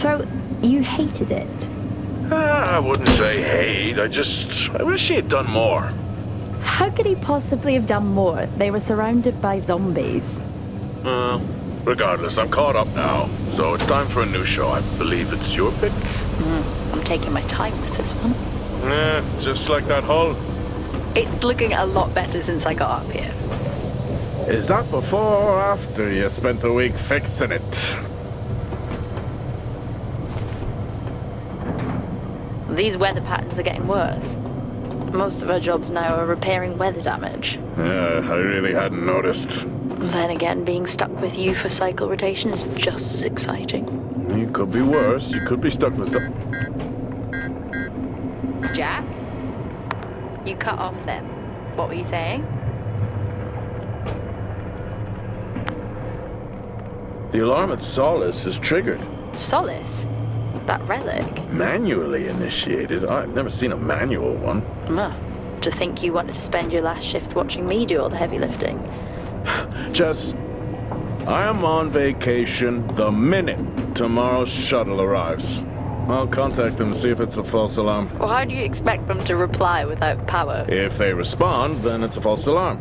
So, you hated it? I wouldn't say hate, I wish he had done more. How could he possibly have done more? They were surrounded by zombies. Regardless, I'm caught up now, so it's time for a new show. I believe it's your pick? I'm taking my time with this one. Just like that hull. It's looking a lot better since I got up here. Is that before or after you spent a week fixing it? These weather patterns are getting worse. Most of our jobs now are repairing weather damage. Yeah, I really hadn't noticed. Then again, being stuck with you for cycle rotation is just as exciting. You could be worse. You could be stuck with some... Jack? You cut off then. What were you saying? The alarm at Solis is triggered. Solis? That relic? Manually initiated? I've never seen a manual one. To think you wanted to spend your last shift watching me do all the heavy lifting. Jess, I am on vacation the minute tomorrow's shuttle arrives. I'll contact them and see if it's a false alarm. Well, how do you expect them to reply without power? If they respond, then it's a false alarm.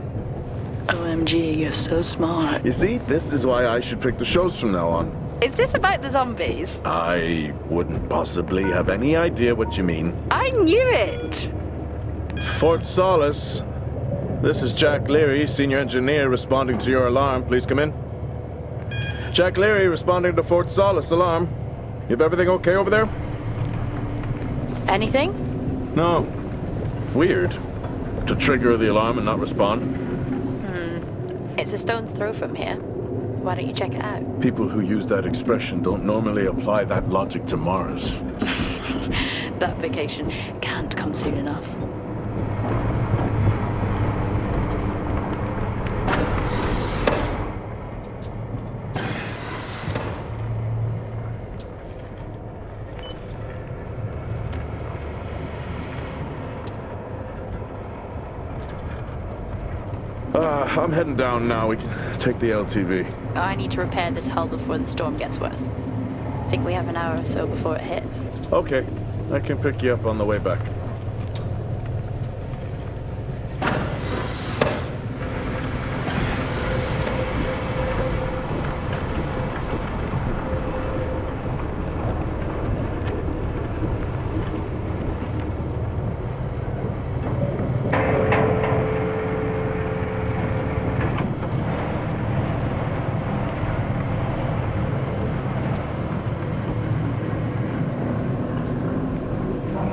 OMG, you're so smart. You see, this is why I should pick the shows from now on. Is this about the zombies? I wouldn't possibly have any idea what you mean. I knew it! Fort Solis. This is Jack Leary, senior engineer, responding to your alarm. Please come in. Jack Leary, responding to Fort Solis alarm. You have everything okay over there? Anything? No. Weird. To trigger the alarm and not respond. It's a stone's throw from here. Why don't you check it out? People who use that expression don't normally apply that logic to Mars. That vacation can't come soon enough. I'm heading down now. We can take the LTV. I need to repair this hull before the storm gets worse. I think we have an hour or so before it hits. Okay. I can pick you up on the way back.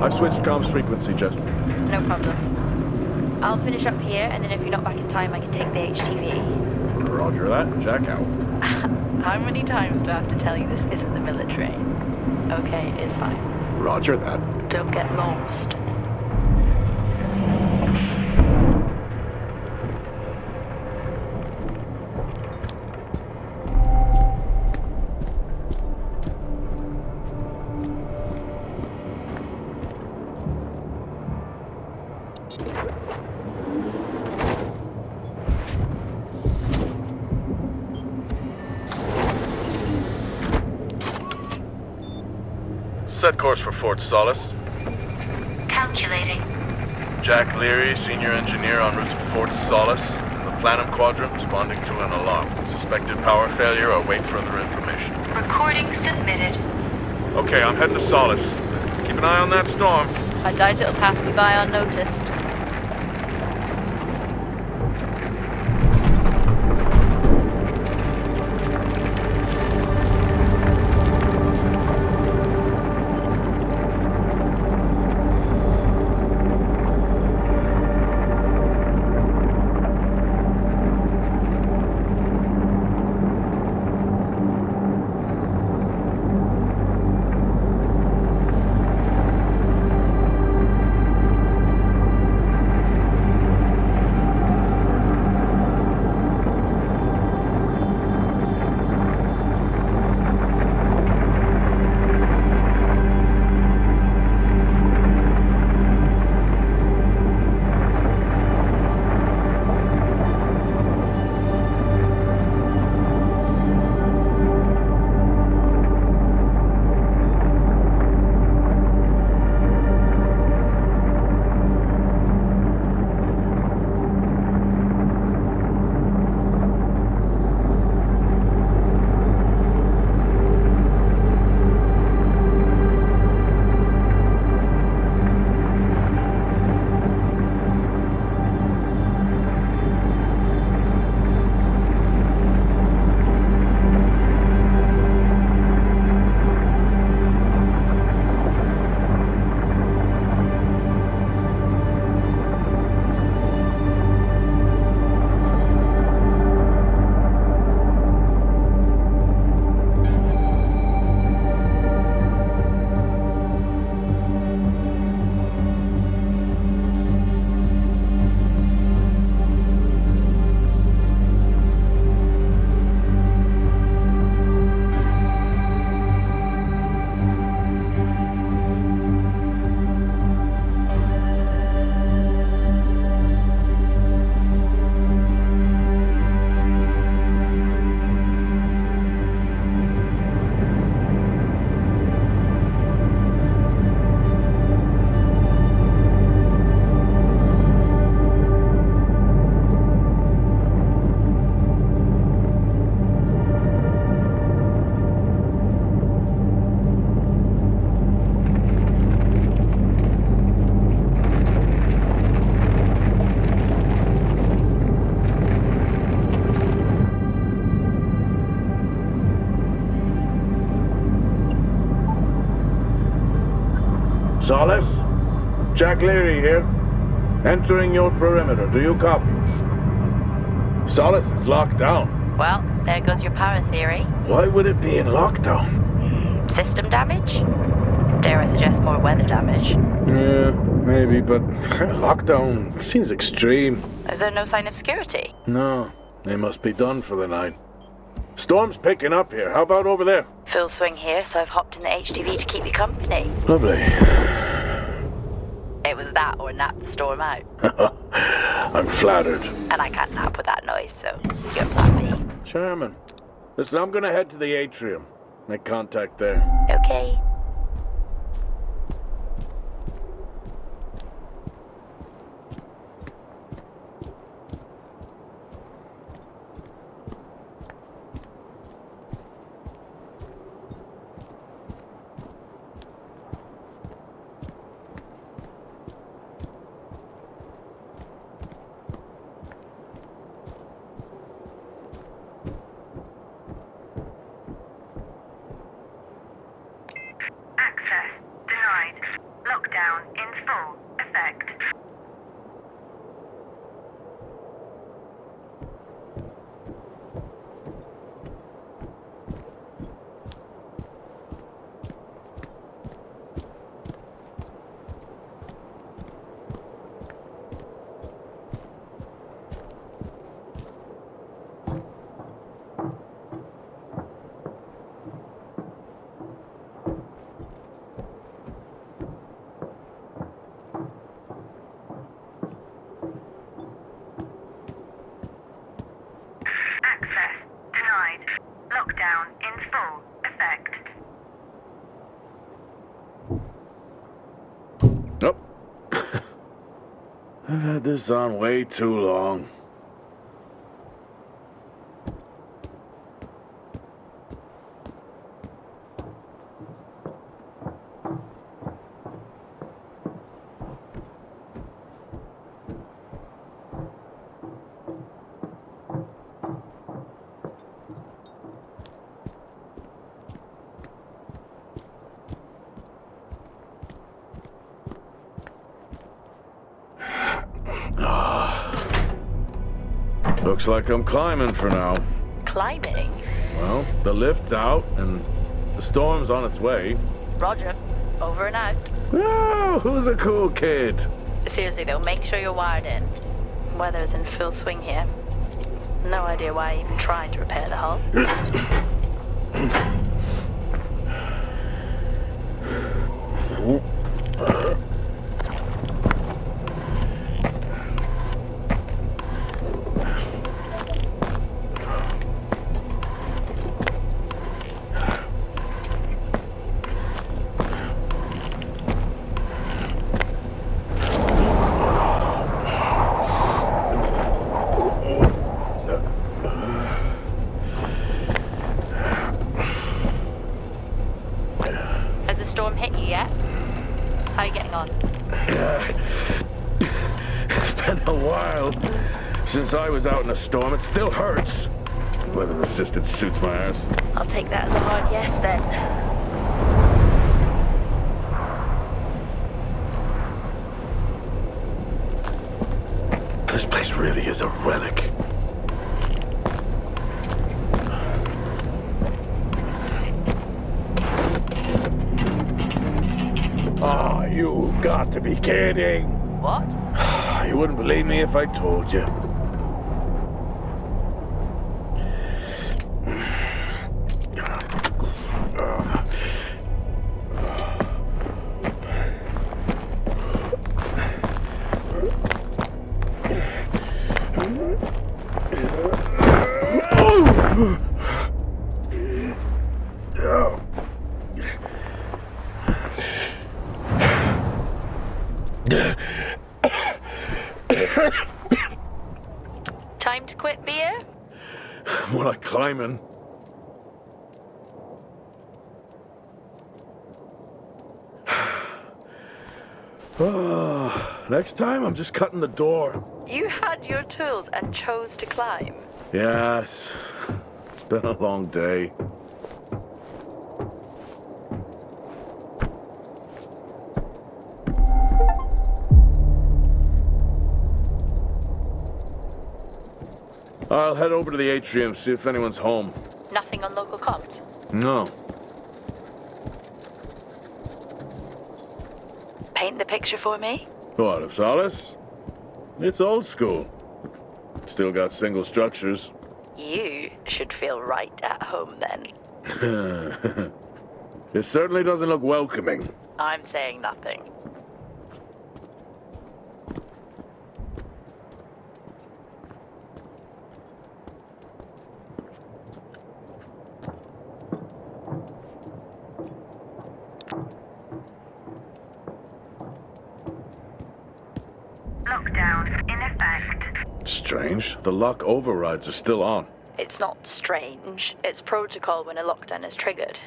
I've switched comms frequency, Jess. No problem. I'll finish up here, and then if you're not back in time, I can take the HTV. Roger that. Jack out. How many times do I have to tell you this isn't the military? Okay, it's fine. Roger that. Don't get lost. Set course for Fort Solis. Calculating. Jack Leary, senior engineer en route to Fort Solis. The Planum Quadrant responding to an alarm. Suspected power failure. Await further information. Recording submitted. Okay, I'm heading to Solis. Keep an eye on that storm. I doubt it'll pass me by unnoticed. Solis? Jack Leary here. Entering your perimeter. Do you copy? Solis is locked down. Well, there goes your power theory. Why would it be in lockdown? System damage? Dare I suggest more weather damage? Yeah, maybe, but lockdown seems extreme. Is there no sign of security? No, they must be done for the night. Storm's picking up here. How about over there? Full swing here, so I've hopped in the HTV to keep you company. Lovely. It was that or nap the storm out. I'm flattered. And I can't nap with that noise, so you're plan B. Charming. Listen, I'm gonna head to the atrium. Make contact there. Okay. Lockdown in full effect. Lockdown in full effect. Nope. I've had this on way too long. Looks like I'm climbing for now. Climbing? Well, the lift's out and the storm's on its way. Roger. Over and out. Oh, who's a cool kid? Seriously though, make sure you're wired in. Weather's in full swing here. No idea why I even tried to repair the hull. Since I was out in a storm, it still hurts. Weather resistant suits my ass. I'll take that as a hard yes then. This place really is a relic. Ah, you've got to be kidding. What? You wouldn't believe me if I told you. Time to quit beer? More like climbing. Oh, next time I'm just cutting the door. You had your tools and chose to climb. Yes, it's been a long day. I'll head over to the atrium, see if anyone's home. Nothing on local comms? No. Paint the picture for me? What, of Solis? It's old school. Still got single structures. You should feel right at home then. It certainly doesn't look welcoming. I'm saying nothing. Lockdown in effect. Strange. The lock overrides are still on. It's not strange. It's protocol when a lockdown is triggered.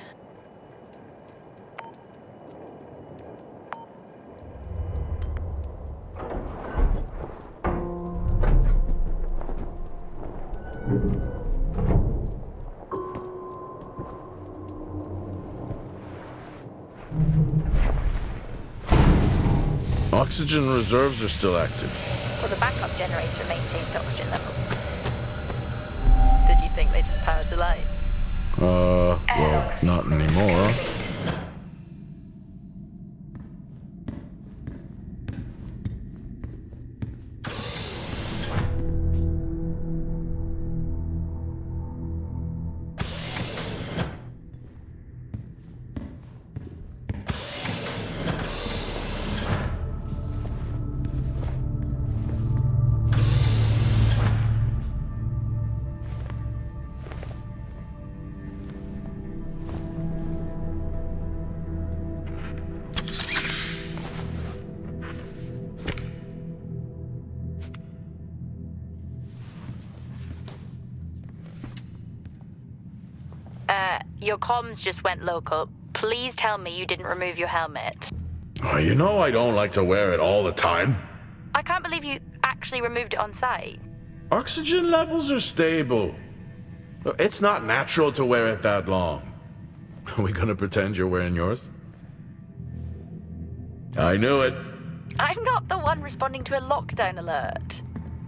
Oxygen reserves are still active. Well, the backup generator maintains oxygen levels. Did you think they just powered the lights? Well, not anymore. Your comms just went local. Please tell me you didn't remove your helmet. Oh, you know I don't like to wear it all the time. I can't believe you actually removed it on site. Oxygen levels are stable. It's not natural to wear it that long. Are we gonna pretend you're wearing yours? I knew it. I'm not the one responding to a lockdown alert.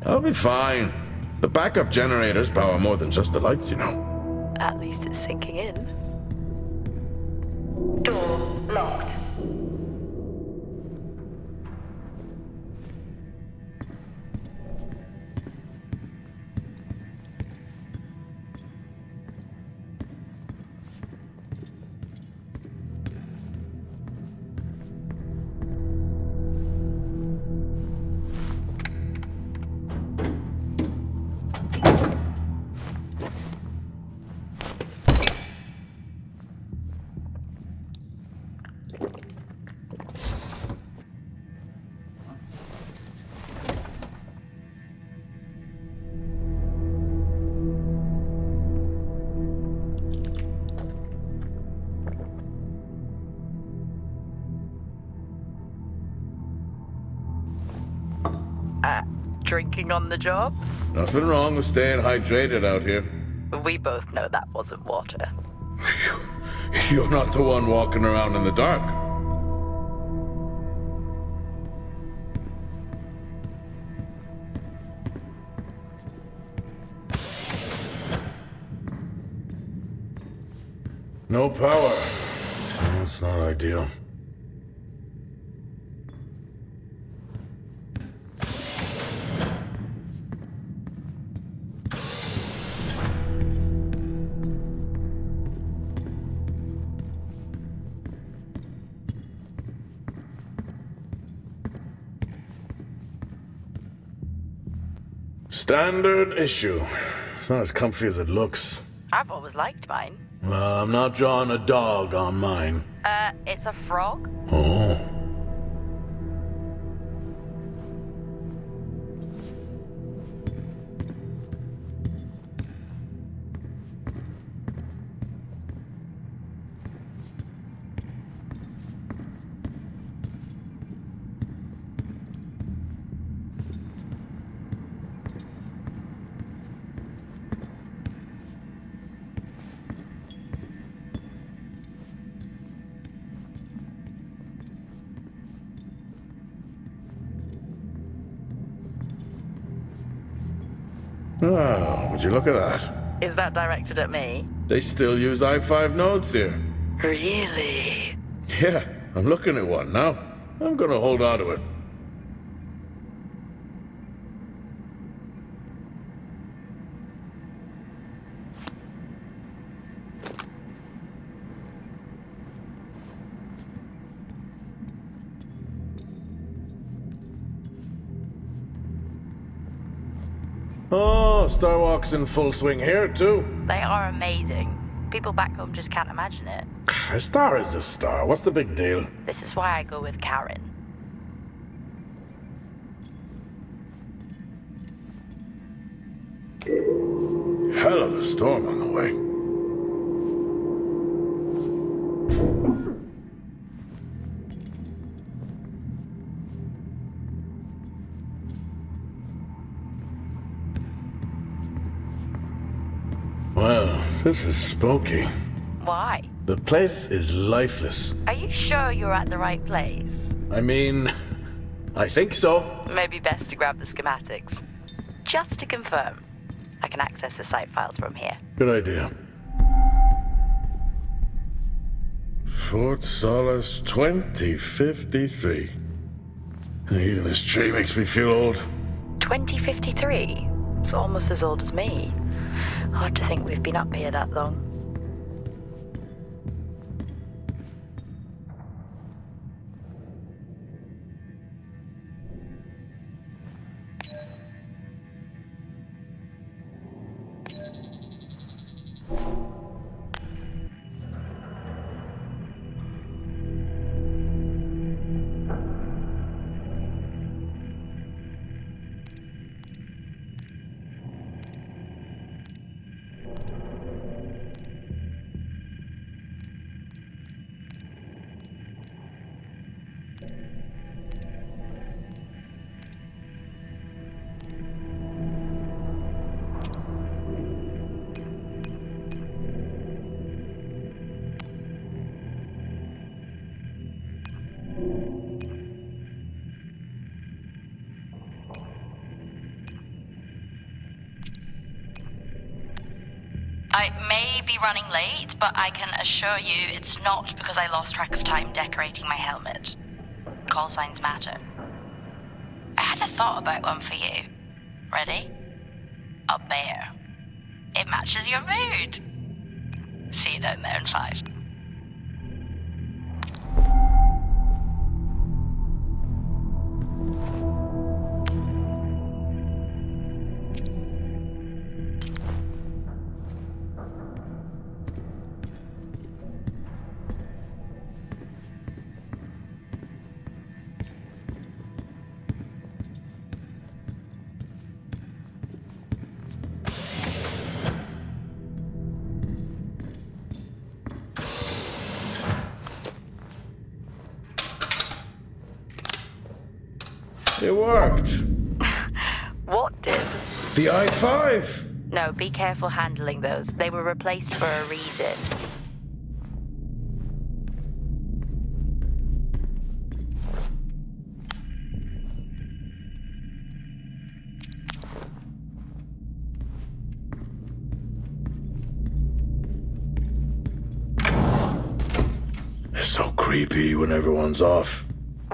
I'll be fine. The backup generators power more than just the lights, you know. At least it's sinking in. Door locked. Drinking on the job? Nothing wrong with staying hydrated out here. We both know that wasn't water. You're not the one walking around in the dark. No power. That's not ideal. Standard issue. It's not as comfy as it looks. I've always liked mine. Well, I'm not drawing a dog on mine. It's a frog? Oh. Oh, would you look at that? Is that directed at me? They still use i5 nodes here. Really? Yeah, I'm looking at one now. I'm gonna hold on to it. Oh, Star Walk's in full swing here, too. They are amazing. People back home just can't imagine it. A star is a star. What's the big deal? This is why I go with Karen. Hell of a storm on the way. Well, this is spooky. Why? The place is lifeless. Are you sure you're at the right place? I mean, I think so. Maybe best to grab the schematics. Just to confirm, I can access the site files from here. Good idea. Fort Solis 2053. Even this tree makes me feel old. 2053? It's almost as old as me. Hard to think we've been up here that long. I may be running late, but I can assure you it's not because I lost track of time decorating my helmet. Call signs matter. I had a thought about one for you. Ready? A bear. It matches your mood. See you down there in 5. It worked. What did? The i5. No, be careful handling those. They were replaced for a reason. It's so creepy when everyone's off.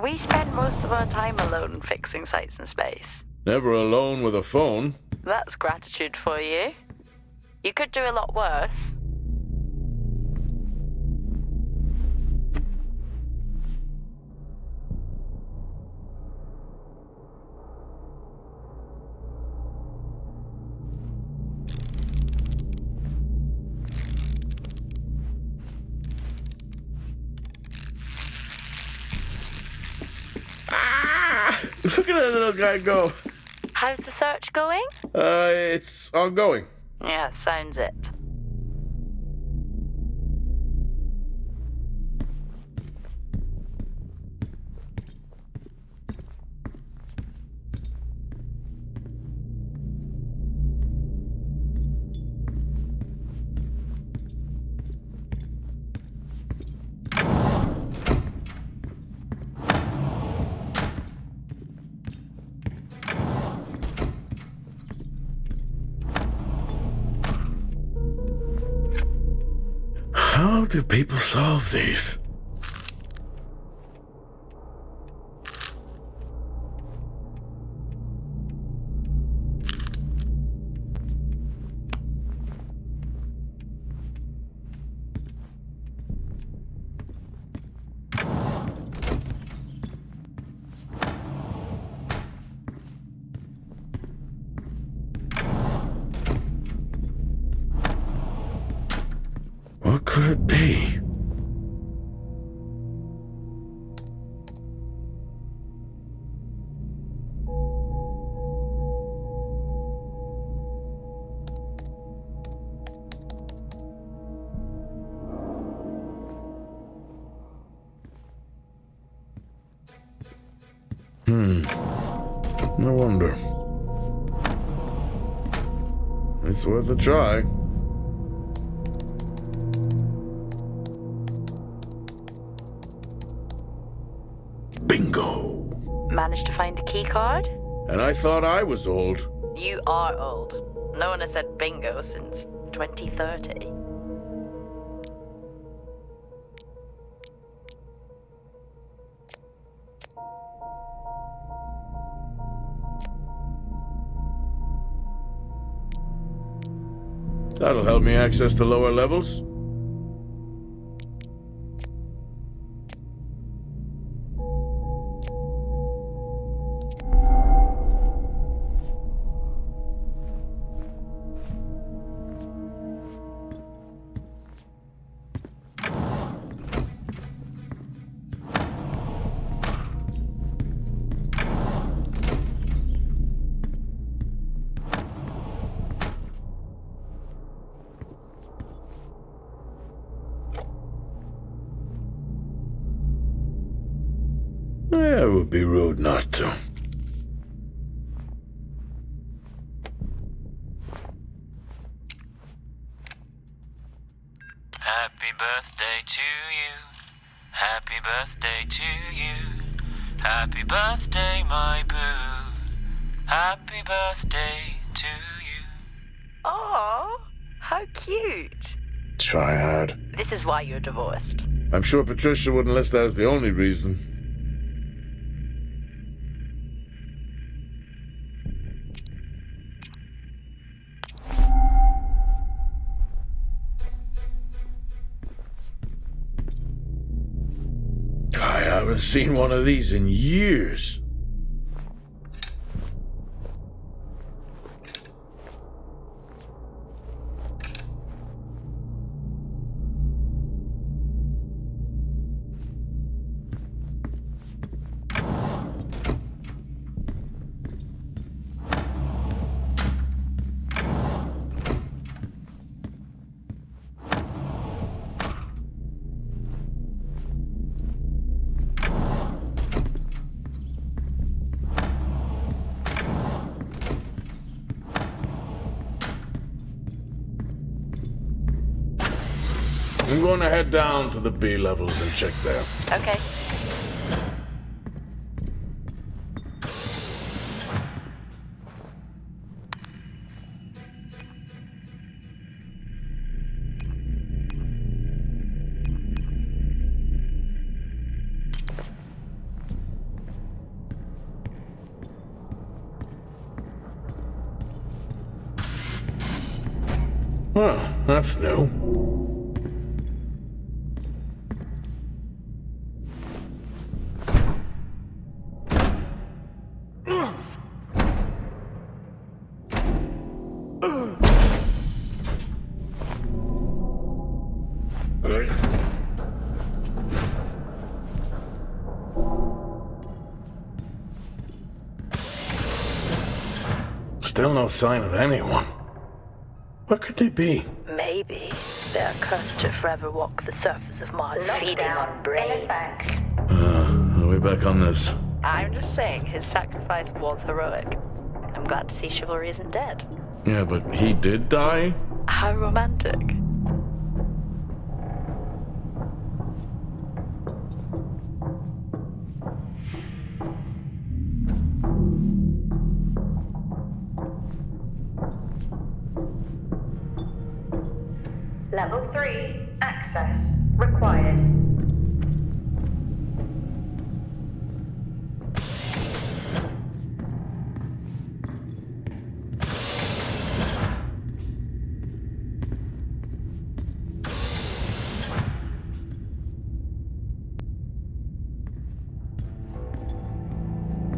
We spend most of our time alone fixing sites in space. Never alone with a phone. That's gratitude for you. You could do a lot worse. Look at that little guy go. How's the search going? It's ongoing. Yeah, sounds it. How do people solve these? What could it be? No wonder. It's worth a try. Bingo! Managed to find a key card? And I thought I was old. You are old. No one has said bingo since 2030. That'll help me access the lower levels. Yeah, it would be rude not to. Happy birthday to you. Happy birthday to you. Happy birthday, my boo. Happy birthday to you. Oh, how cute. Try hard. This is why you're divorced. I'm sure Patricia wouldn't list that as the only reason. I haven't seen one of these in years. I'm going to head down to the B levels and check there. Okay. Well, that's new. Still no sign of anyone. Where could they be? Maybe they're cursed to forever walk the surface of Mars, feeding on brains. Are we back on this? I'm just saying his sacrifice was heroic. I'm glad to see chivalry isn't dead. Yeah, but he did die? How romantic. Level 3, active. Access required.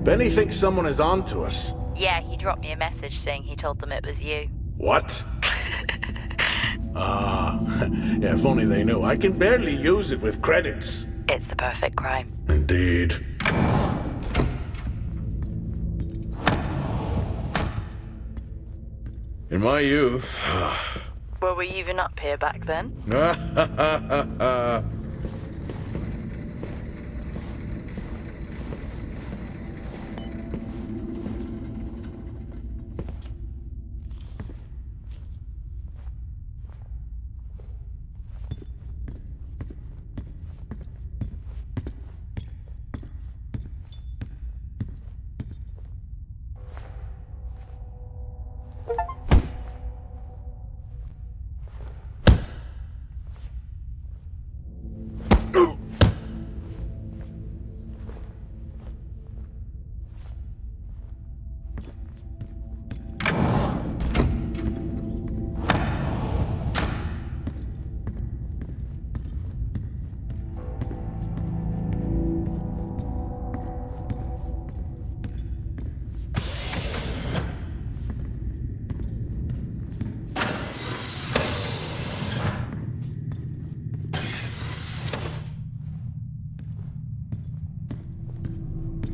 Benny thinks someone is on to us. Yeah, he dropped me a message saying he told them it was you. What? Yeah, if only they knew. I can barely use it with credits. It's the perfect crime. Indeed. In my youth... Were we even up here back then?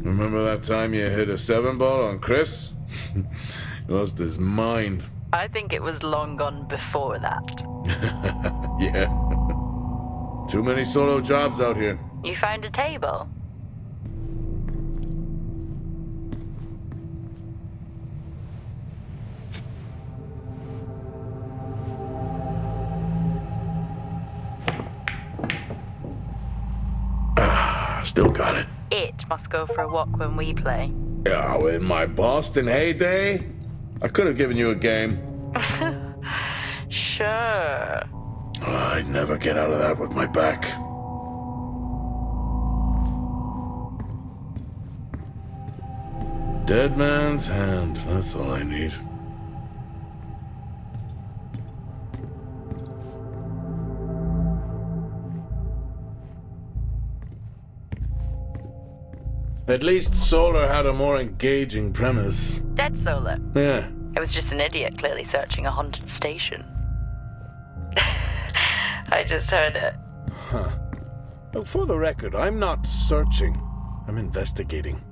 Remember that time you hit a 7-ball on Chris? He lost his mind. I think it was long gone before that. Yeah. Too many solo jobs out here. You found a table? Still got it. It must go for a walk when we play. Oh, in my Boston heyday? I could have given you a game. Sure. I'd never get out of that with my back. Dead man's hand, that's all I need. At least Solar had a more engaging premise. Dead Solar. Yeah. It was just an idiot clearly searching a haunted station. I just heard it. Huh. Well, for the record, I'm not searching. I'm investigating.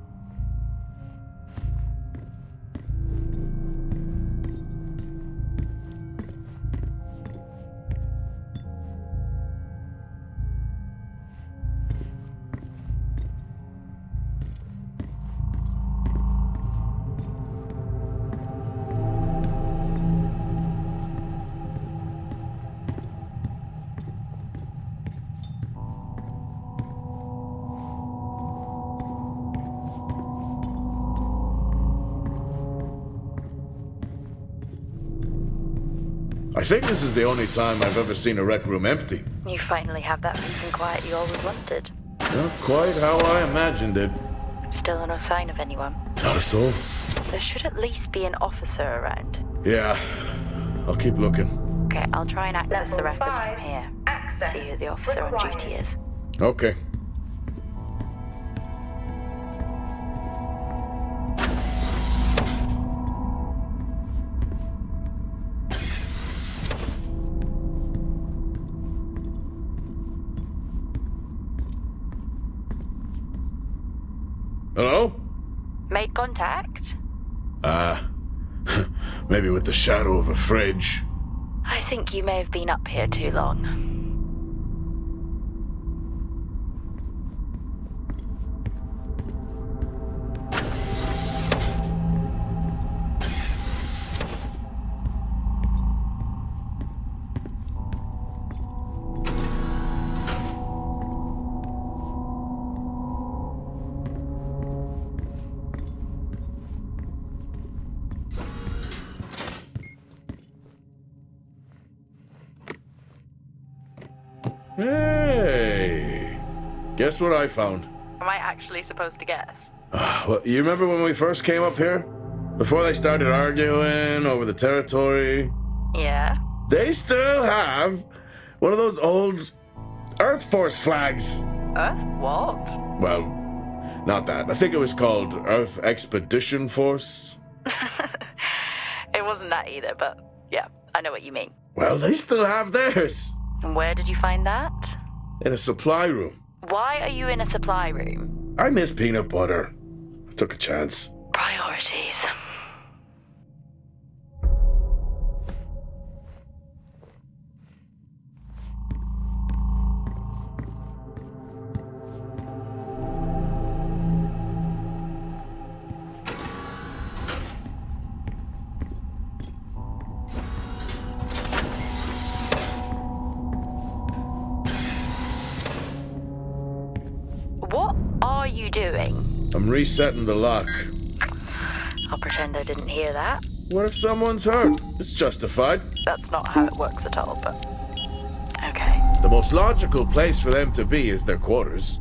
I think this is the only time I've ever seen a rec room empty. You finally have that peace and quiet you always wanted. Not quite how I imagined it. Still no sign of anyone. Not a soul. There should at least be an officer around. Yeah, I'll keep looking. Okay, I'll try and access the Level records 5, from here. access See who the officer on required. duty is. Okay. Hello? Made contact? Maybe with the shadow of a fridge. I think you may have been up here too long. Hey! Guess what I found? Am I actually supposed to guess? Well, you remember when we first came up here? Before they started arguing over the territory? Yeah? They still have one of those old Earth Force flags. Earth what? Well, not that. I think it was called Earth Expedition Force. It wasn't that either, but yeah, I know what you mean. Well, they still have theirs. And where did you find that? In a supply room. Why are you in a supply room? I miss peanut butter. I took a chance. Priorities. What are you doing? I'm resetting the lock. I'll pretend I didn't hear that. What if someone's hurt? It's justified. That's not how it works at all, but... Okay. The most logical place for them to be is their quarters.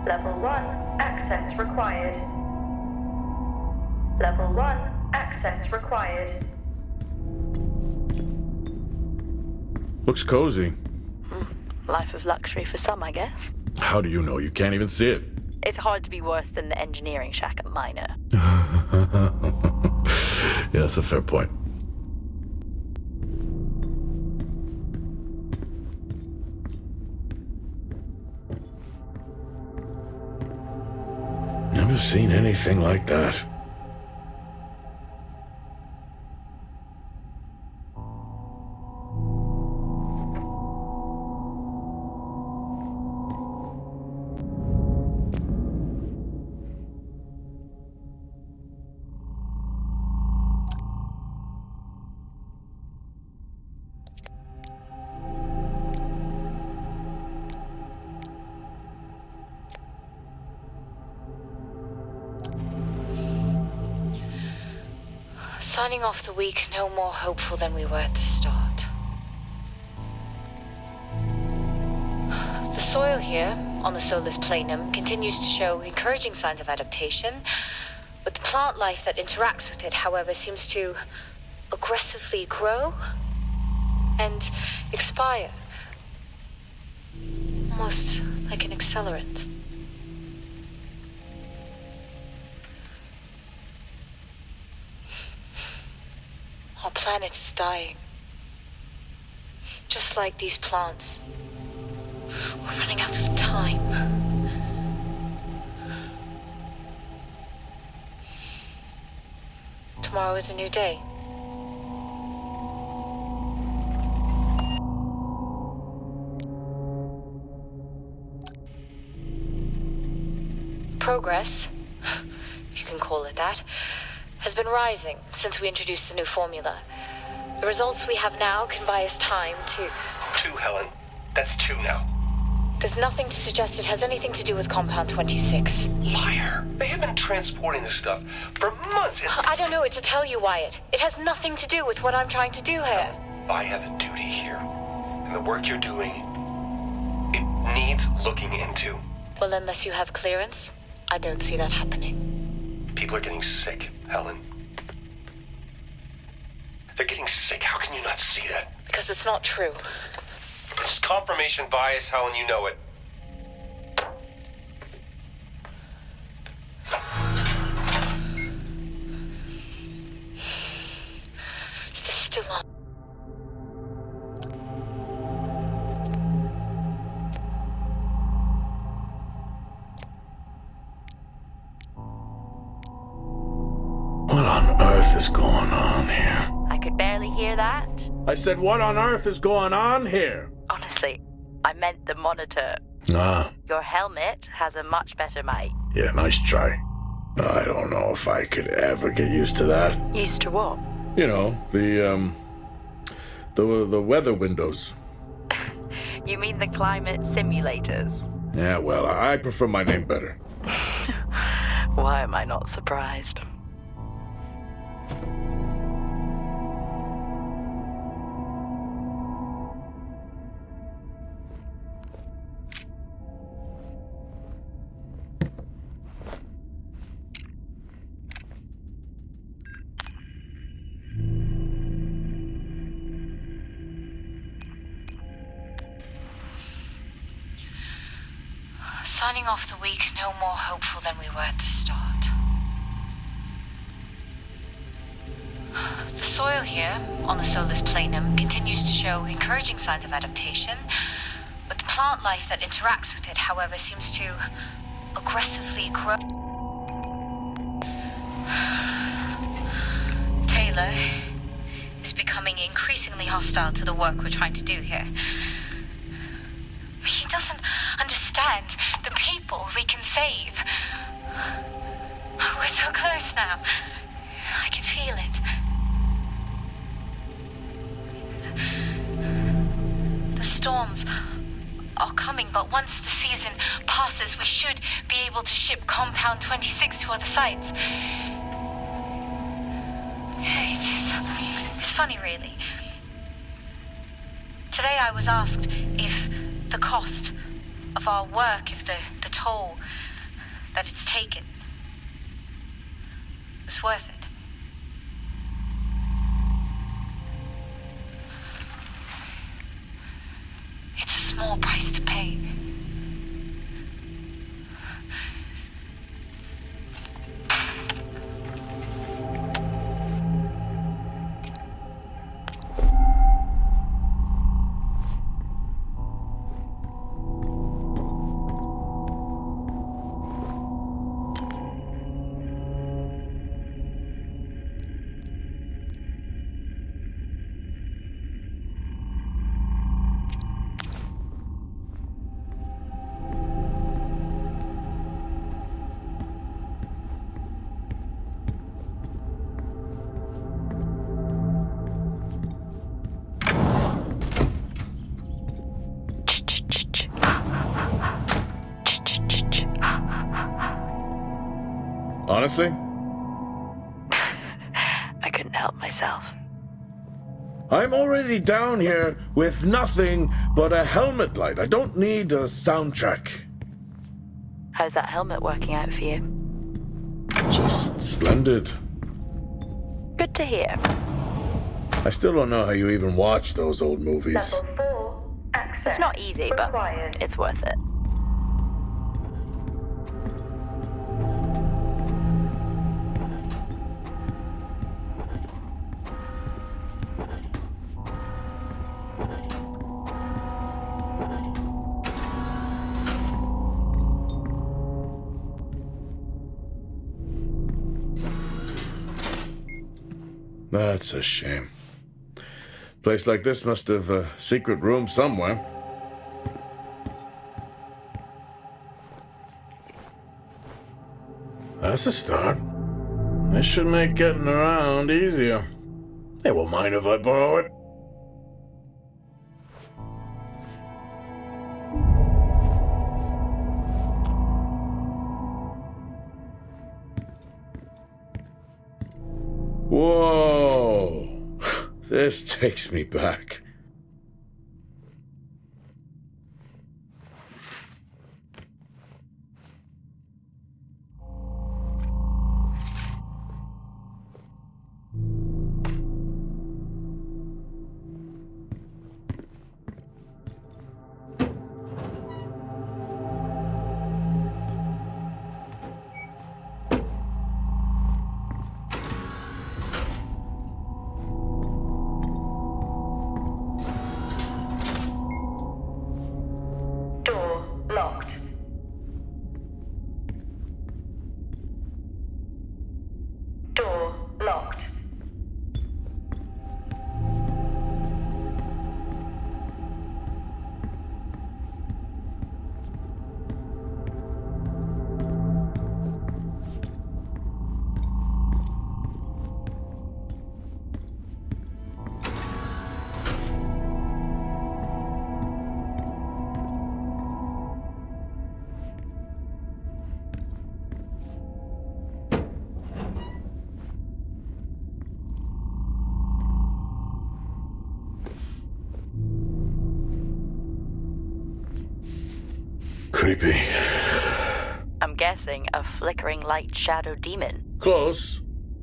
Level 1, access required. Level 1, access required. Looks cozy. Life of luxury for some, I guess. How do you know? You can't even see it. It's hard to be worse than the engineering shack at Minor. Yeah, that's a fair point. Never seen anything like that. Signing off the week no more hopeful than we were at the start. The soil here, on the Solis Planum, continues to show encouraging signs of adaptation, but the plant life that interacts with it, however, seems to aggressively grow and expire. Almost like an accelerant. Our planet is dying. Just like these plants. We're running out of time. Tomorrow is a new day. Progress, if you can call it that, has been rising since we introduced the new formula. The results we have now can buy us time to... 2, Helen. That's 2 now. There's nothing to suggest it has anything to do with Compound 26. Liar. They have been transporting this stuff for months. I don't know what to tell you, Wyatt. It has nothing to do with what I'm trying to do here. I have a duty here. And the work you're doing, it needs looking into. Well, unless you have clearance, I don't see that happening. People are getting sick, Helen. They're getting sick. How can you not see that? Because it's not true. This is confirmation bias, Helen. You know it. Is this still on? What on earth is going on here? I could barely hear that. I said, what on earth is going on here? Honestly, I meant the monitor. Ah, Your helmet has a much better mic. yeah, nice try. I don't know if I could ever get used to that. Used to what? You know, the weather windows. You mean the climate simulators? Yeah, well, I prefer my name better. Why am I not surprised? Signing off the week no more hopeful than we were at the start. The soil here, on the Solis planum, continues to show encouraging signs of adaptation, but the plant life that interacts with it, however, seems to aggressively grow. Taylor is becoming increasingly hostile to the work we're trying to do here. He doesn't understand the people we can save. We're so close now. I can feel it. The storms are coming, but once the season passes, we should be able to ship Compound 26 to other sites. It's funny, really. Today I was asked if the cost of our work, if the toll that it's taken is worth it. It's a small price to pay. Honestly? I couldn't help myself. I'm already down here with nothing but a helmet light. I don't need a soundtrack. How's that helmet working out for you? Just splendid. Good to hear. I still don't know how you even watch those old movies. Level 4, access It's not easy, but required. it's worth it. That's a shame. Place like this must have a secret room somewhere. That's a start. This should make getting around easier. They won't mind if I borrow it. Whoa! This takes me back. Creepy. I'm guessing a flickering light shadow demon. Close.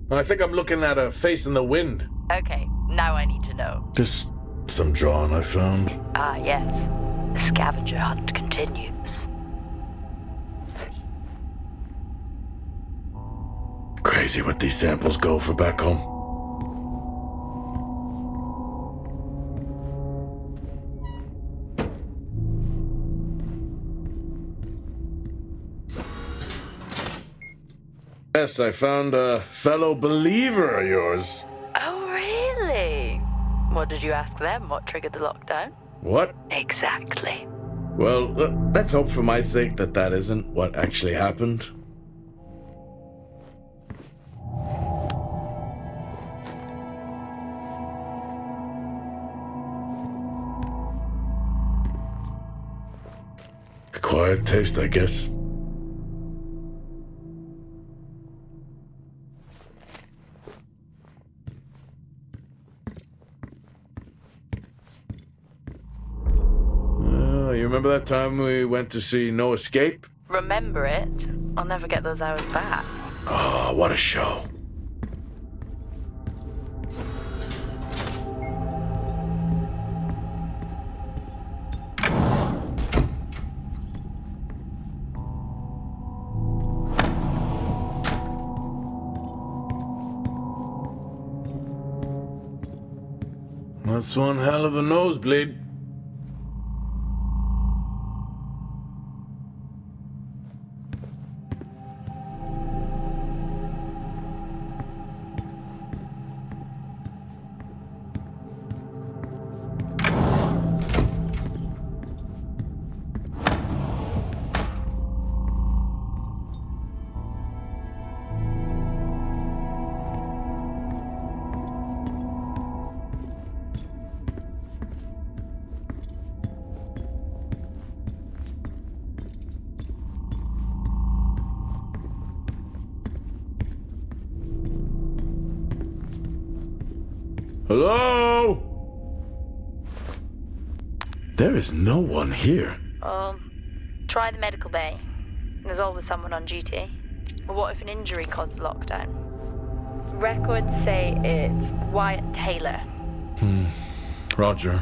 I think I'm looking at a face in the wind. Okay, now I need to know. Just some drawing I found. Ah, yes. The scavenger hunt continues. Crazy what these samples go for back home. Yes, I found a fellow believer of yours. Oh, really? What did you ask them? What triggered the lockdown? What? Exactly. Well, let's hope for my sake that that isn't what actually happened. Quiet taste, I guess. You remember that time we went to see No Escape? Remember it? I'll never get those hours back. Oh, what a show. That's one hell of a nosebleed. Hello? There is no one here. Try the medical bay. There's always someone on duty. But what if an injury caused the lockdown? Records say it's Wyatt Taylor. Roger.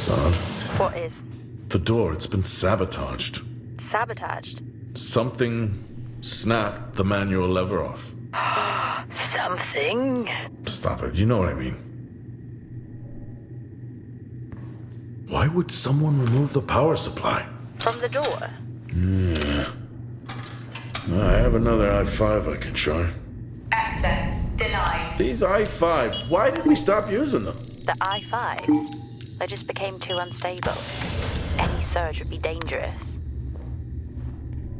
is odd. What is? The door, it's been sabotaged. Sabotaged? Something snapped the manual lever off. Something? Stop it, you know what I mean. Why would someone remove the power supply? From the door? Yeah. I have another i5 I can try. Access denied. These i5s, why did we stop using them? The i5s? They just became too unstable. Any surge would be dangerous.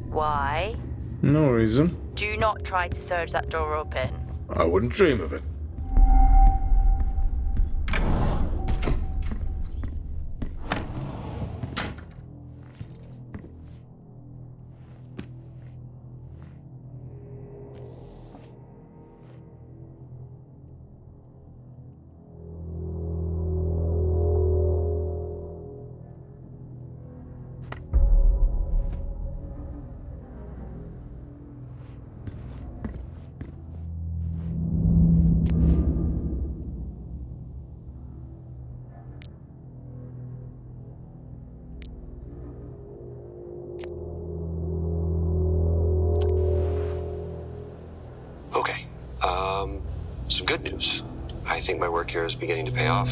Why? No reason. Do not try to surge that door open. I wouldn't dream of it. Okay, some good news. I think my work here is beginning to pay off.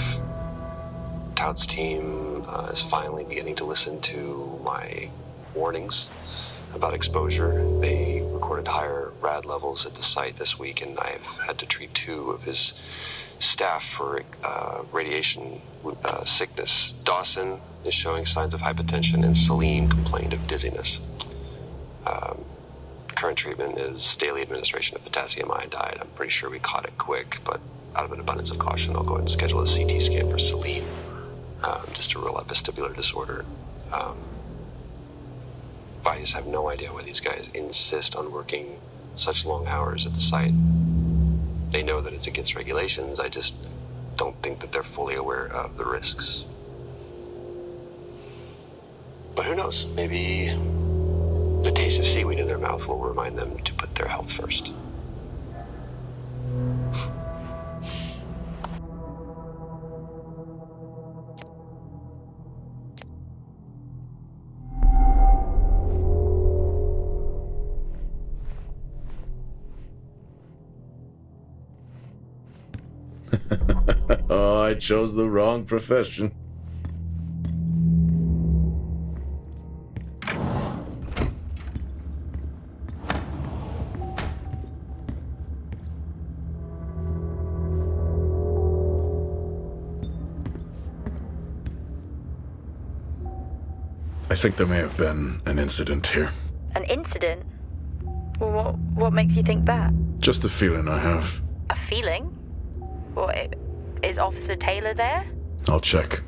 Tout's team is finally beginning to listen to my warnings about exposure. They recorded higher rad levels at the site this week, and I've had to treat 2 of his staff for radiation sickness. Dawson is showing signs of hypotension, and Celine complained of dizziness. Current treatment is daily administration of potassium iodide. I'm pretty sure we caught it quick, but out of an abundance of caution, I'll go ahead and schedule a CT scan for Celine, just to rule out vestibular disorder. I just have no idea why these guys insist on working such long hours at the site. They know that it's against regulations. I just don't think that they're fully aware of the risks. But who knows? Maybe the taste of seaweed in their mouth will remind them to put their health first. Oh, I chose the wrong profession. I think there may have been an incident here. An incident? Well, what makes you think that? Just a feeling I have. A feeling? What, is Officer Taylor there? I'll check.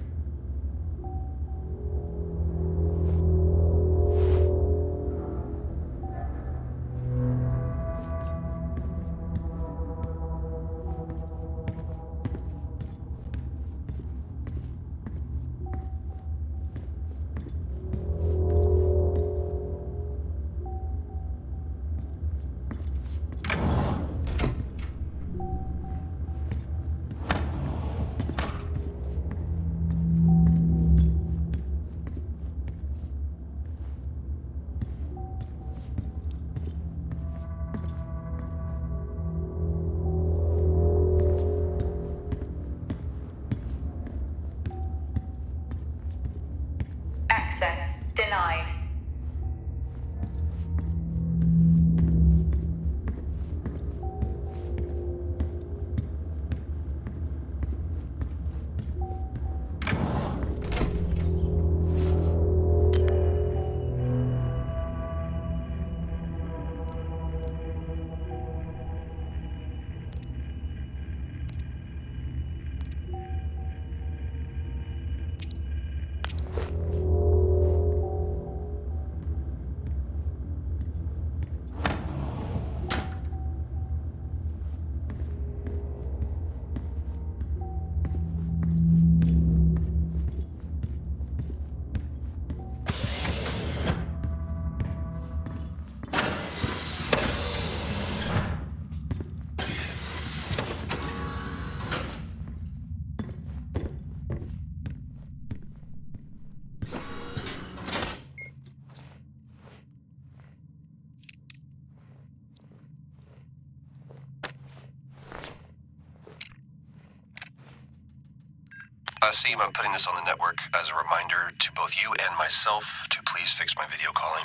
Seem, I'm putting this on the network as a reminder to both you and myself to please fix my video calling.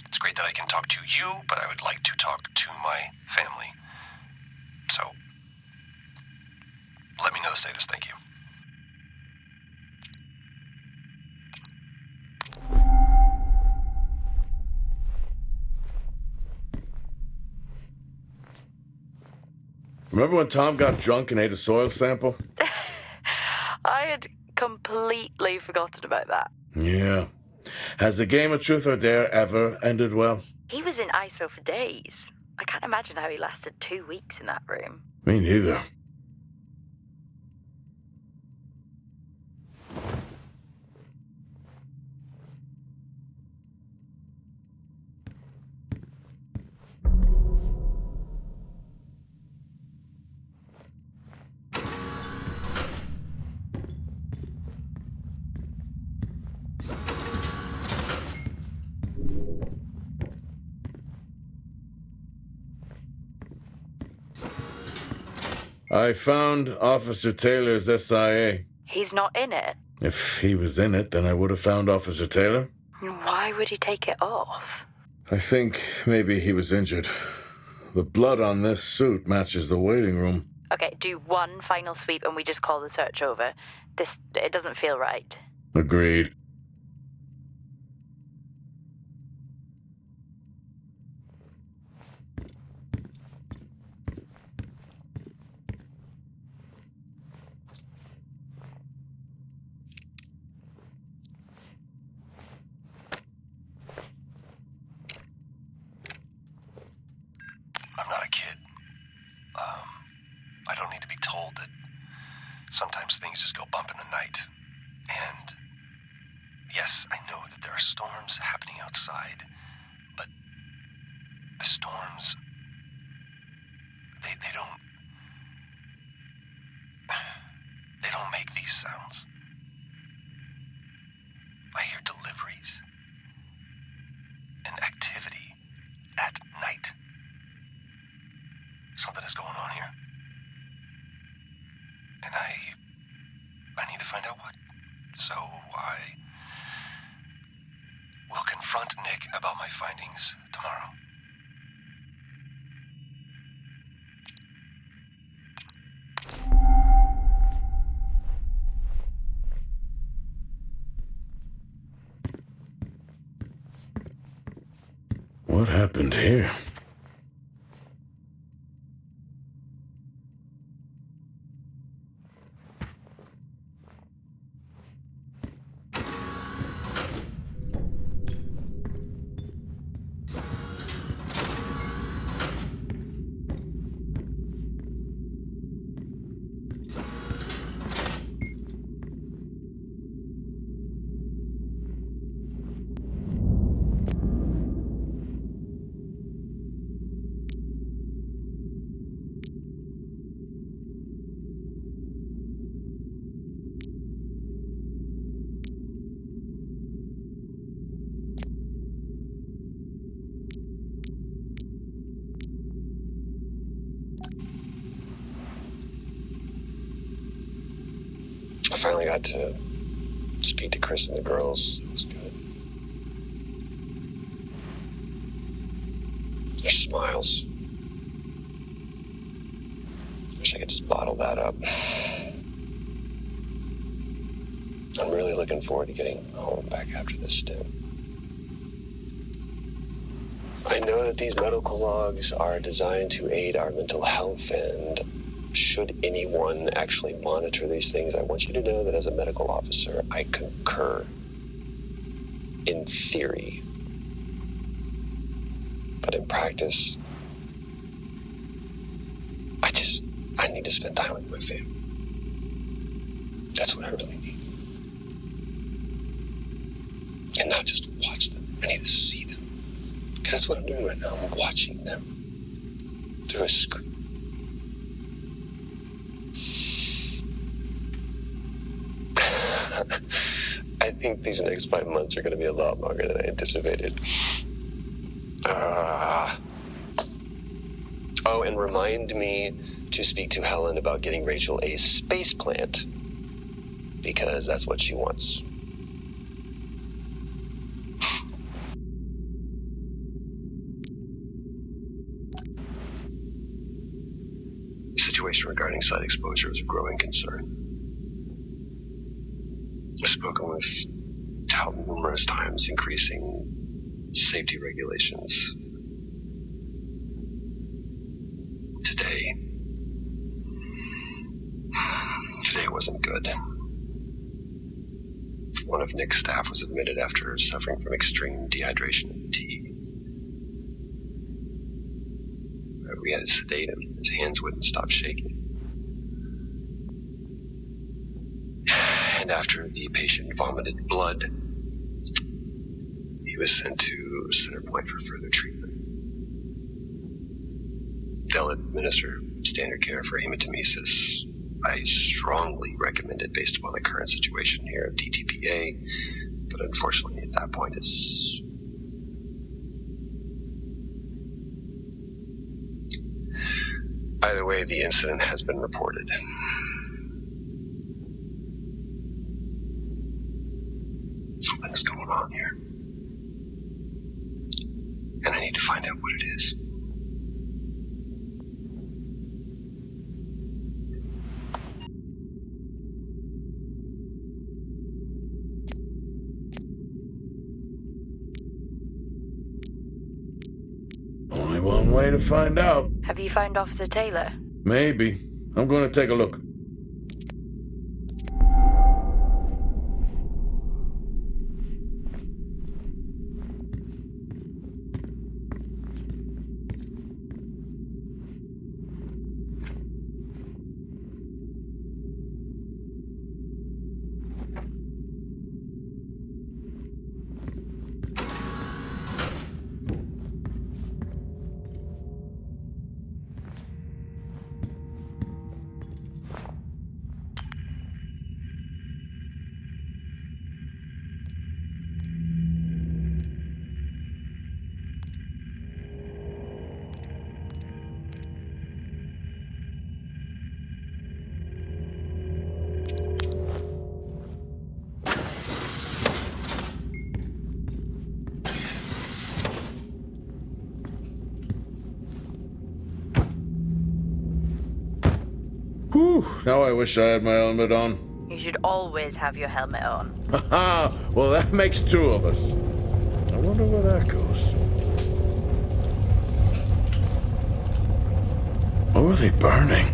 It's great that I can talk to you, but I would like to talk to my family. So, let me know the status. Thank you. Remember when Tom got drunk and ate a soil sample? I had completely forgotten about that. Yeah. Has the game of truth or dare ever ended well? He was in ISO for days. I can't imagine how he lasted 2 weeks in that room. Me neither. I found Officer Taylor's SIA. He's not in it. If he was in it, then I would have found Officer Taylor. Why would he take it off? I think maybe he was injured. The blood on this suit matches the waiting room. Okay, do one final sweep and we just call the search over. It doesn't feel right. Agreed. I'm not a kid. I don't need to be told that sometimes things just go bump in the night. And yes, I know that there are storms happening outside, but the storms, they don't make these sounds. I hear deliveries and activity at night. Something is going on here. And I need to find out what. So I will confront Nick about my findings tomorrow. What happened here? I finally got to speak to Chris and the girls. It was good. Their smiles. Wish I could just bottle that up. I'm really looking forward to getting home back after this stint. I know that these medical logs are designed to aid our mental health, and should anyone actually monitor these things, I want you to know that as a medical officer, I concur in theory. But in practice, I need to spend time with my family. That's what I really need. And not just watch them, I need to see them. Because that's what I'm doing right now, I'm watching them through a screen. I think these next 5 months are going to be a lot longer than I anticipated. Oh, and remind me to speak to Helen about getting Rachel a space plant because that's what she wants. The situation regarding site exposure is a growing concern. I've spoken with Tout numerous times, increasing safety regulations. Today wasn't good. One of Nick's staff was admitted after suffering from extreme dehydration and fatigue. We had to sedate him. His hands wouldn't stop shaking. And after the patient vomited blood, he was sent to Center Point for further treatment. They'll administer standard care for hematemesis. I strongly recommend it based upon the current situation here of DTPA, but unfortunately at that point it's... Either way, the incident has been reported. Something's going on here. And I need to find out what it is. Only one way to find out. Have you found Officer Taylor? Maybe. I'm going to take a look. Whew, now I wish I had my helmet on. You should always have your helmet on. Haha, well that makes two of us. I wonder where that goes. What were they burning?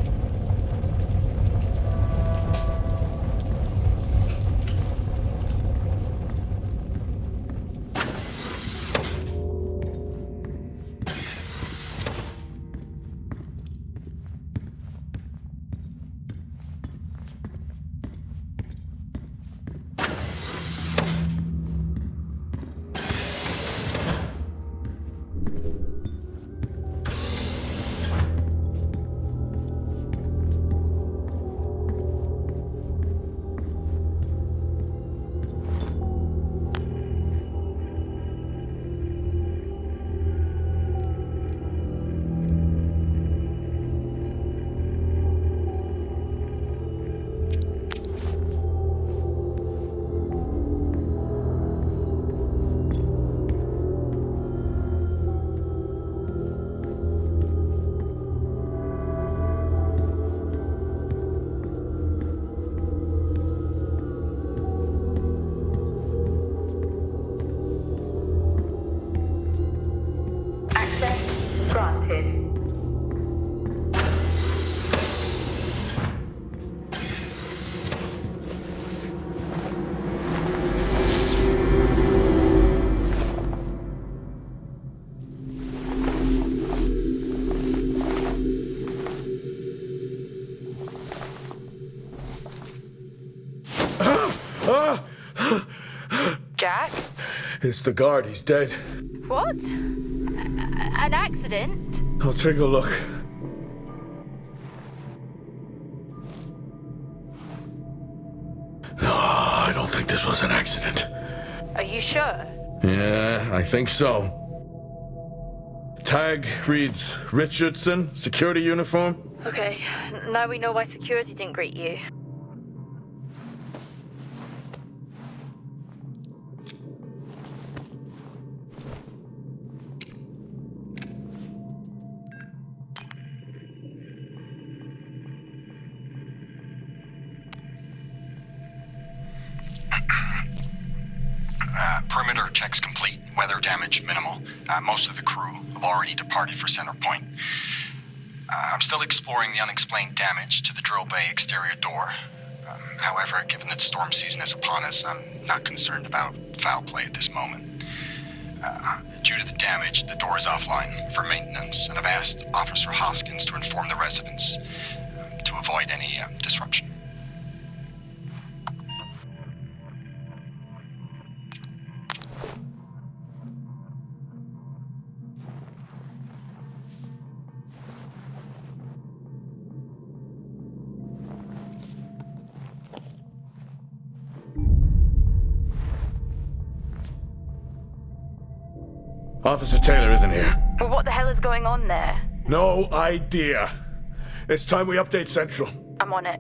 Jack? It's the guard, he's dead. What? An accident? I'll take a look. No, I don't think this was an accident. Are you sure? Yeah, I think so. Tag reads Richardson, security uniform. Okay, now we know why security didn't greet you. perimeter checks complete. Weather damage minimal. Most of the crew have already departed for center point. I'm still exploring the unexplained damage to the drill bay exterior door. However, given that storm season is upon us, I'm not concerned about foul play at this moment. Due to the damage, the door is offline for maintenance, and I've asked Officer Hoskins to inform the residents to avoid any disruption. Officer Taylor isn't here. Well, what the hell is going on there? No idea. It's time we update Central. I'm on it.